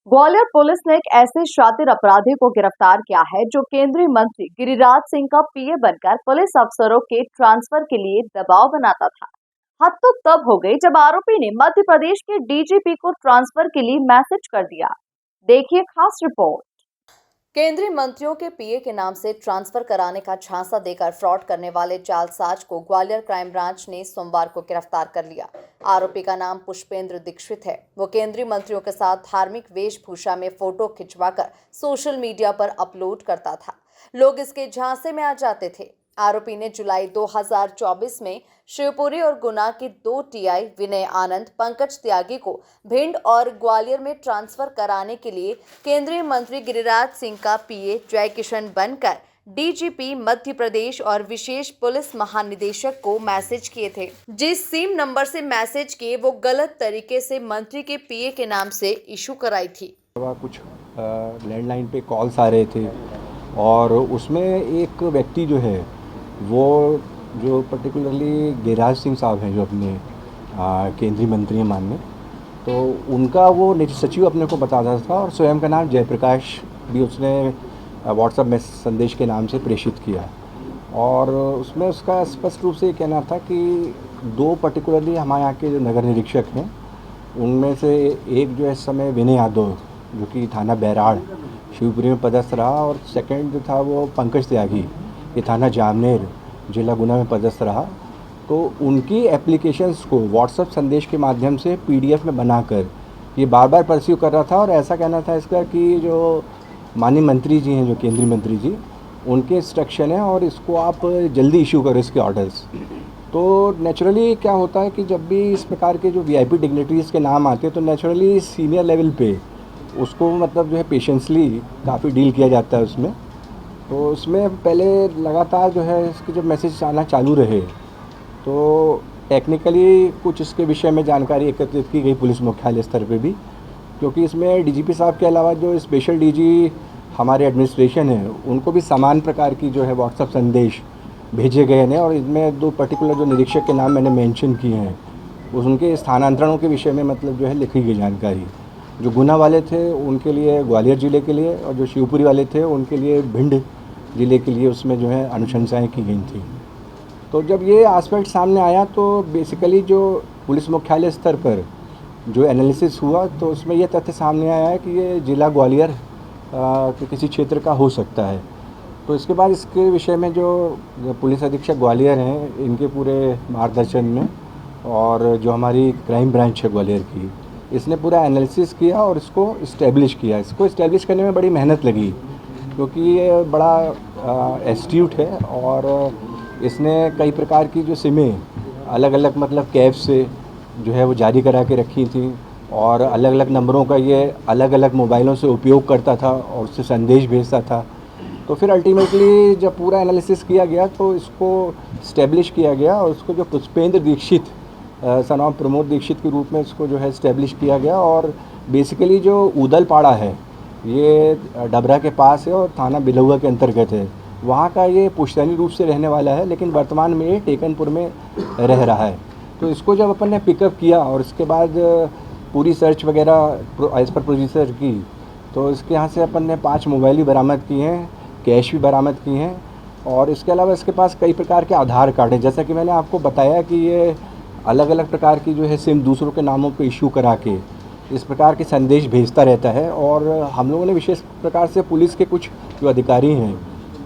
Gwalior police ने एक ऐसे शातिर अपराधी को गिरफ्तार किया है जो केंद्रीय मंत्री गिरिराज सिंह का पीए बनकर पुलिस अफसरों के ट्रांसफर के लिए दबाव बनाता था। हद तो तब हो गई जब आरोपी ने मध्य प्रदेश के डीजीपी को ट्रांसफर के लिए मैसेज कर दिया। देखिए खास रिपोर्ट। केंद्रीय मंत्रियों के पीए के नाम से ट्रांसफर कराने का झांसा देकर फ्रॉड करने वाले जालसाज को ग्वालियर क्राइम ब्रांच ने सोमवार को गिरफ्तार कर लिया। आरोपी का नाम पुष्पेंद्र दीक्षित है। वो केंद्रीय मंत्रियों के साथ धार्मिक वेशभूषा में फोटो खिंचवाकर सोशल मीडिया पर अपलोड करता था। लोग इसके झांसे में आ जाते थे। आरोपी ने जुलाई 2024 में शिवपुरी और गुना के 2 टीआई विनय आनंद, पंकज त्यागी को भिंड और ग्वालियर में ट्रांसफर कराने के लिए केंद्रीय मंत्री गिरिराज सिंह का पीए जय किशन बनकर डीजीपी मध्य प्रदेश और विशेष पुलिस महानिदेशक को मैसेज किए थे। जिस सिम नंबर से मैसेज किए वो गलत तरीके से मंत्री के पीए के नाम से इशू कराई थी। कुछ लैंडलाइन पे कॉल्स आ रहे थे और उसमें एक व्यक्ति जो है वो जो पर्टिकुलरली गिरिराज सिंह साहब हैं जो अपने केंद्रीय मंत्री हैं माननीय, तो उनका वो निजी सचिव अपने को बताता था और स्वयं का नाम जयप्रकाश भी उसने व्हाट्सएप में संदेश के नाम से प्रेषित किया। और उसमें उसका स्पष्ट रूप से ये कहना था कि 2 पर्टिकुलरली हमारे यहाँ के जो नगर निरीक्षक हैं उनमें से एक जो है इस समय विनय यादव जो कि थाना बैराड़ शिवपुरी में पदस्थ रहा, और सेकंड जो था वो पंकज त्यागी ये थाना जामनेर जिला गुना में पदस्थ रहा। तो उनकी एप्लीकेशंस को व्हाट्सएप संदेश के माध्यम से पीडीएफ में बनाकर ये बार बार परस्यू कर रहा था, और ऐसा कहना था इसका कि जो माननीय मंत्री जी हैं, जो केंद्रीय मंत्री जी, उनके इंस्ट्रक्शन है और इसको आप जल्दी इशू करो इसके ऑर्डर्स। तो नेचुरली क्या होता है कि जब भी इस प्रकार के जो वीआईपी डिग्निटरीज़ के नाम आते हैं तो नेचुरली सीनियर लेवल पे उसको मतलब जो है पेशेंसली काफ़ी डील किया जाता है उसमें। तो उसमें पहले लगातार जो है इसके जब मैसेज आना चालू रहे तो टेक्निकली कुछ इसके विषय में जानकारी एकत्रित की गई पुलिस मुख्यालय स्तर पे भी, क्योंकि इसमें डीजीपी साहब के अलावा जो स्पेशल डीजी हमारे एडमिनिस्ट्रेशन है उनको भी समान प्रकार की जो है व्हाट्सएप संदेश भेजे गए हैं। और इसमें 2 पर्टिकुलर जो निरीक्षक के नाम मैंने मेंशन किए हैं उनके स्थानांतरणों के विषय में मतलब जो है लिखी गई जानकारी। जो गुना वाले थे उनके लिए ग्वालियर ज़िले के लिए, और जो शिवपुरी वाले थे उनके लिए भिंड ज़िले के लिए उसमें जो है अनुशंसाएँ की गई थी। तो जब ये आस्पेक्ट सामने आया तो बेसिकली जो पुलिस मुख्यालय स्तर पर जो एनालिसिस हुआ तो उसमें यह तथ्य सामने आया है कि ये ज़िला ग्वालियर के किसी क्षेत्र का हो सकता है। तो इसके बाद इसके विषय में जो पुलिस अधीक्षक ग्वालियर हैं इनके पूरे मार्गदर्शन में, और जो हमारी क्राइम ब्रांच है ग्वालियर की, इसने पूरा एनालिसिस किया और इसको इस्टेब्लिश किया। इसको इस्टेब्लिश करने में बड़ी मेहनत लगी क्योंकि ये बड़ा एस्ट्यूट है, और इसने कई प्रकार की जो सिमें अलग अलग मतलब कैब से जो है वो जारी करा के रखी थी, और अलग अलग नंबरों का ये अलग अलग मोबाइलों से उपयोग करता था और उससे संदेश भेजता था। तो फिर अल्टीमेटली जब पूरा एनालिसिस किया गया तो इसको इस्टेब्लिश किया गया, और उसको जो पुष्पेंद्र दीक्षित सन ऑफ प्रमोद दीक्षित के रूप में इसको जो है इस्टेब्लिश किया गया। और बेसिकली जो ऊदलपाड़ा है ये डबरा के पास है और थाना बिलहुआ के अंतर्गत है। वहाँ का ये पुश्तैनी रूप से रहने वाला है, लेकिन वर्तमान में ये टेकनपुर में रह रहा है। तो इसको जब अपन ने पिकअप किया और इसके बाद पूरी सर्च वगैरह एज पर प्रोसीजर की, तो इसके यहाँ से अपन ने 5 मोबाइल भी बरामद किए हैं, कैश भी बरामद किए हैं, और इसके अलावा इसके पास कई प्रकार के आधार कार्ड हैं। जैसा कि मैंने आपको बताया कि ये अलग अलग प्रकार की जो है सिम दूसरों के नामों पे इशू करा के इस प्रकार के संदेश भेजता रहता है। और हम लोगों ने विशेष प्रकार से पुलिस के कुछ जो अधिकारी हैं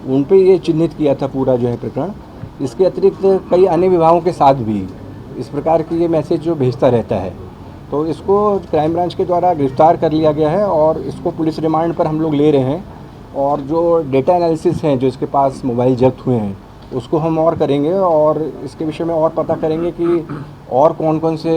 उन पे ये चिन्हित किया था पूरा जो है प्रकरण। इसके अतिरिक्त कई अन्य विभागों के साथ भी इस प्रकार की ये मैसेज जो भेजता रहता है। तो इसको क्राइम ब्रांच के द्वारा गिरफ्तार कर लिया गया है और इसको पुलिस रिमांड पर हम लोग ले रहे हैं। और जो डेटा एनालिसिस हैं जो इसके पास मोबाइल जब्त हुए हैं उसको हम और करेंगे, और इसके विषय में और पता करेंगे कि और कौन कौन से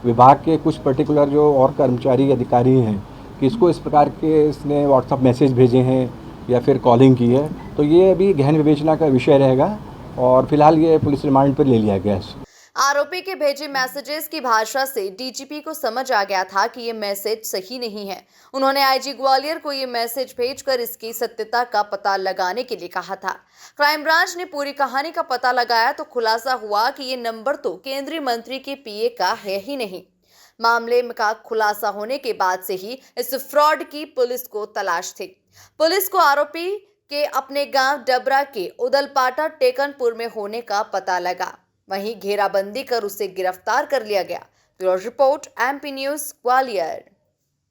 विभाग के कुछ पर्टिकुलर जो और कर्मचारी अधिकारी हैं किसको इस प्रकार के इसने व्हाट्सएप मैसेज भेजे हैं या फिर कॉलिंग की है। तो ये अभी गहन विवेचना का विषय रहेगा, और फिलहाल ये पुलिस रिमांड पर ले लिया गया है। आरोपी के भेजे मैसेजेस की भाषा से डीजीपी को समझ आ गया था कि ये मैसेज सही नहीं है। उन्होंने आईजी ग्वालियर को ये मैसेज भेजकर इसकी सत्यता का पता लगाने के लिए कहा था। क्राइम ब्रांच ने पूरी कहानी का पता लगाया तो खुलासा हुआ कि ये नंबर तो केंद्रीय मंत्री के पीए का है ही नहीं। मामले का खुलासा होने के बाद से ही इस फ्रॉड की पुलिस को तलाश थी। पुलिस को आरोपी के अपने गांव डबरा के उदलपाटा टेकनपुर में होने का पता लगा। वहीं घेराबंदी कर उसे गिरफ्तार कर लिया गया। Bureau report, MP news, Gwalior.